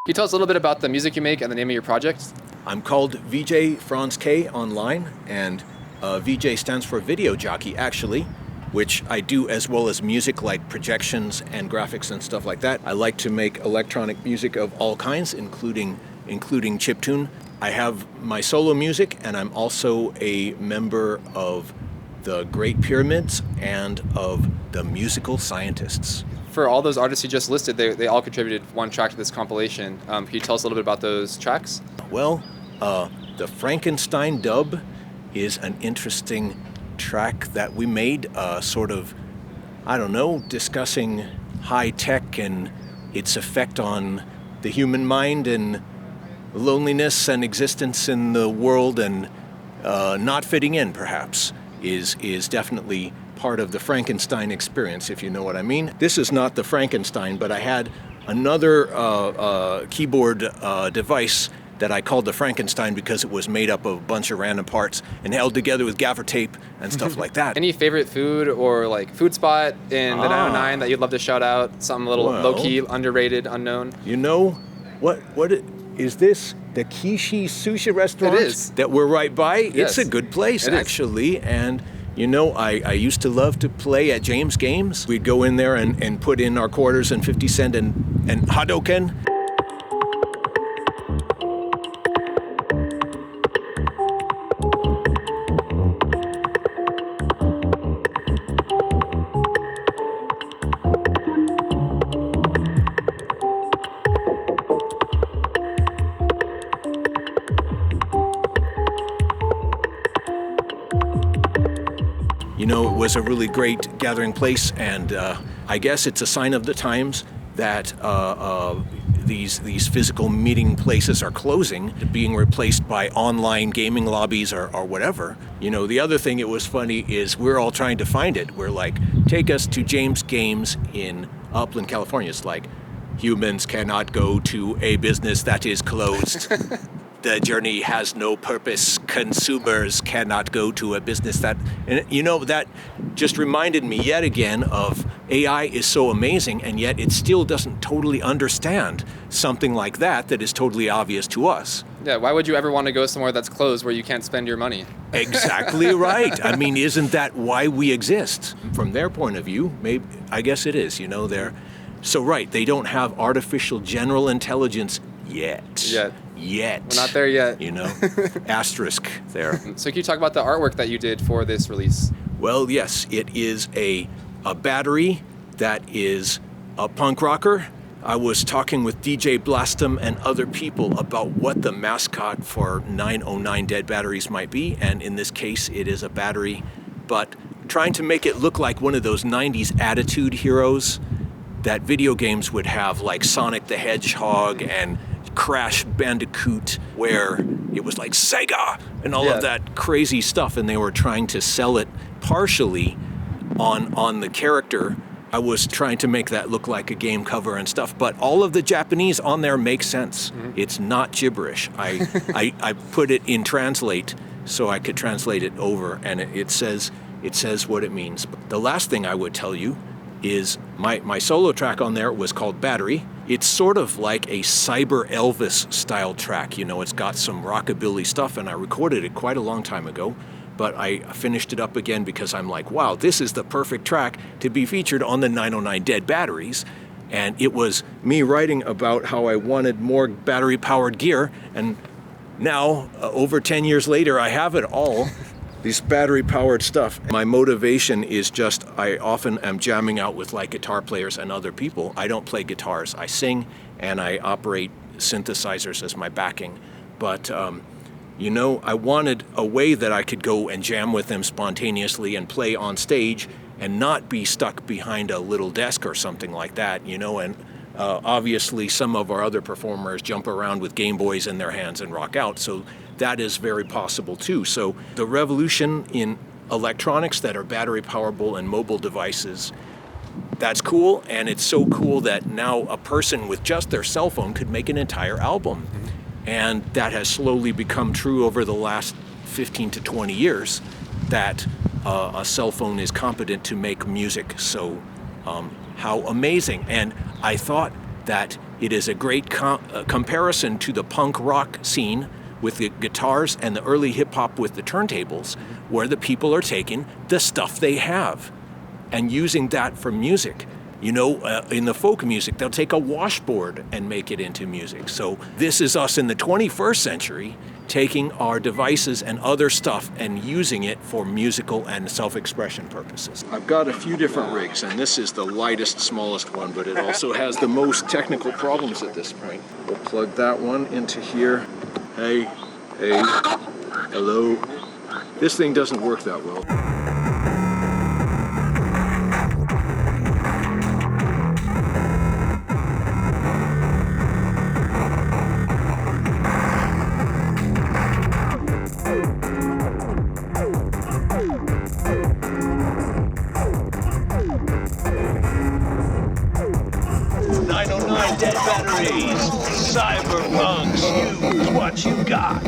you tell us a little bit about the music you make and the name of your project? I'm called VJ Franz K online, and VJ stands for video jockey, actually, which I do as well as music like projections and graphics and stuff like that. I like to make electronic music of all kinds, including chiptune. I have my solo music, and I'm also a member of the Great Pyramids and of the Musical Scientists. For all those artists you just listed, they all contributed one track to this compilation. Can you tell us a little bit about those tracks? Well, the Frankenstein dub is an interesting track that we made, sort of, I don't know, discussing high tech and its effect on the human mind and loneliness and existence in the world, and not fitting in, perhaps, is definitely part of the Frankenstein experience, if you know what I mean. This is not the Frankenstein, but I had another keyboard device that I called the Frankenstein because it was made up of a bunch of random parts and held together with gaffer tape and stuff like that. Any favorite food or like food spot in the 909 that you'd love to shout out? Something a little low-key, underrated, unknown? You know, what is this? The Kishi Sushi Restaurant? It is. That we're right by? Yes. It's a good place, actually. And you know, I used to love to play at James Games. We'd go in there and put in our quarters and 50 cent and Hadoken. You know, it was a really great gathering place, and I guess it's a sign of the times that these physical meeting places are closing, being replaced by online gaming lobbies or whatever. You know, the other thing it was funny is we're all trying to find it. We're like, take us to James Games in Upland, California. It's like, humans cannot go to a business that is closed. The journey has no purpose. Consumers cannot go to a business that... And you know, that just reminded me yet again of AI is so amazing, and yet it still doesn't totally understand something like that is totally obvious to us. Yeah, why would you ever want to go somewhere that's closed where you can't spend your money? Exactly right. I mean, isn't that why we exist? From their point of view, maybe, I guess it is, you know, they're... So right, they don't have artificial general intelligence yet. Yet. We're not there yet. You know, asterisk there. So can you talk about the artwork that you did for this release? Well, yes, it is a battery that is a punk rocker. I was talking with DJ Blastum and other people about what the mascot for 909 Dead Batteries might be, and in this case, it is a battery, but trying to make it look like one of those 90s attitude heroes that video games would have, like Sonic the Hedgehog and Crash Bandicoot, where it was like Sega and all of that crazy stuff, and they were trying to sell it partially on the character. I was trying to make that look like a game cover and stuff, but all of the Japanese on there make sense. Mm-hmm. It's not gibberish. I put it in translate so I could translate it over, and it says what it means. The last thing I would tell you is my solo track on there was called Battery. It's sort of like a Cyber Elvis style track. You know, it's got some rockabilly stuff, and I recorded it quite a long time ago, but I finished it up again because I'm like, wow, this is the perfect track to be featured on the 909 Dead Batteries. And it was me writing about how I wanted more battery-powered gear, and now, over 10 years later, I have it all. These battery-powered stuff. My motivation is just, I often am jamming out with like guitar players and other people. I don't play guitars. I sing, and I operate synthesizers as my backing. But, you know, I wanted a way that I could go and jam with them spontaneously and play on stage and not be stuck behind a little desk or something like that, you know, and obviously some of our other performers jump around with Game Boys in their hands and rock out, so that is very possible too. So the revolution in electronics that are battery powerable and mobile devices, that's cool, and it's so cool that now a person with just their cell phone could make an entire album. Mm-hmm. And that has slowly become true over the last 15 to 20 years, that a cell phone is competent to make music. So how amazing. And I thought that It is a great comparison to the punk rock scene with the guitars and the early hip hop with the turntables, where the people are taking the stuff they have and using that for music. You know, in the folk music, they'll take a washboard and make it into music. So this is us in the 21st century taking our devices and other stuff and using it for musical and self-expression purposes. I've got a few different rigs, and this is the lightest, smallest one, but it also has the most technical problems at this point. We'll plug that one into here. Hey, hello. This thing doesn't work that well. Dead batteries, Cyberpunk, use what you got.